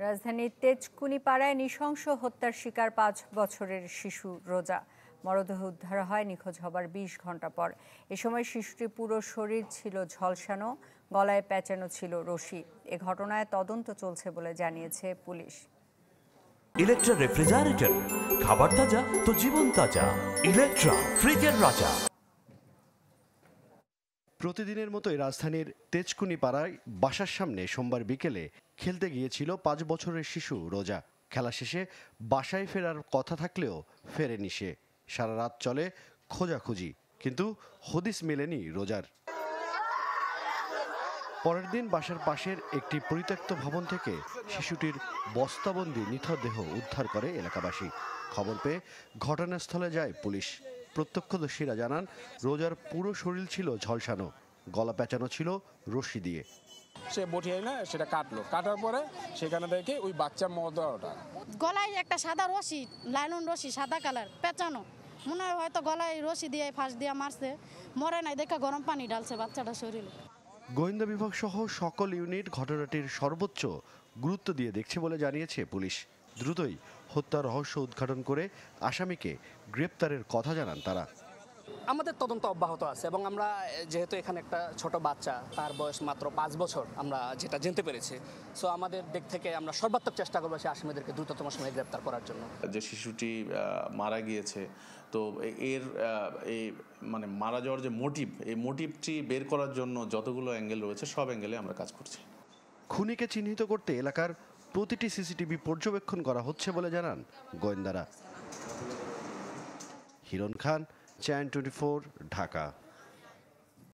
রাজধানীর তেজকুনিপাড়ায় নৃশংস হত্যার শিকার 5 বছরের শিশু রোজা। মরদেহ উদ্ধার হয় নিখোঁজ হবার 20 ঘন্টা পর। এ সময় শিশুটির পুরো শরীর ছিল ঝলসানো, গলায় পেঁচানো ছিল রশি। এ ঘটনায় তদন্ত চলছে বলে জানিয়েছে পুলিশ। ইলেকট্রা রেফ্রিজারেটর, খাবার তাজা তো জীবন তাজা। ইলেকট্রা, ফ্রিজের রাজা। প্রতিদিনের মতোই রাজধানীর তেজকুনিপাড়ায় বাসার সামনে সোমবার বিকেলে খেলতে গিয়েছিল 5 বছরের শিশু রোজা। খেলা শেষে বাসায় ফেরার কথা থাকলেও ফেরেনি সে। সারা রাত চলে খোঁজাখুঁজি, কিন্তু হদিস মেলেনি রোজার। পরের দিন বাসার পাশের একটি পরিত্যক্ত ভবন থেকে শিশুটির বস্তাবন্দি নিথর দেহ উদ্ধার করে এলাকাবাসী। খবর পেয়ে ঘটনাস্থলে যায় পুলিশ। প্রত্যক্ষদর্শীরা জানান, রোজার পুরো শরীর ছিল ঝলসানো, গলা পেঁচানো ছিল রশি দিয়ে। সে বটিয়ে না সেটা কাটার পরে সেখানে দেখে ওই বাচ্চা ওটা গলায় একটা সাদা রশি, লাইলন রশি, সাদা কালার পেঁচানো। মনে হয় হয়তো গলায় রশি দিয়ে ফাঁস দিয়ে মারছে, মরে নাই দেখে গরম পানি ঢালছে বাচ্চাটা শরীরে। গোয়েন্দা বিভাগ সহ সকল ইউনিট ঘটনাটির সর্বোচ্চ গুরুত্ব দিয়ে দেখছে বলে জানিয়েছে পুলিশ। দ্রুতই হত্যার রহস্য উদ্ঘাটন করে আসামিকে গ্রেপ্তারের কথা জানান তারা। আমাদের তদন্ত অব্যাহত আছে এবং আমরা যেহেতু এখানে একটা ছোট বাচ্চা, তার বয়স মাত্র 5 বছর, আমরা যেটা জানতে পেরেছি, সো আমাদের দিক থেকে আমরা সর্বাত্মক চেষ্টা করবো সেই আসামিদেরকে দ্রুততম সময়ে গ্রেপ্তার করার জন্য। যে শিশুটি মারা গিয়েছে, তো এর এই মানে মারা যাওয়ার যে মোটিভ, এই মোটিভটি বের করার জন্য যতগুলো অ্যাঙ্গেল রয়েছে সব অ্যাঙ্গেলে আমরা কাজ করছি। খুনিকে চিহ্নিত করতে এলাকার প্রতিটি সিসিটিভি পর্যবেক্ষণ করা হচ্ছে বলে জানান গোয়েন্দারা। হিরণ খান, চ্যানেল 24, ঢাকা।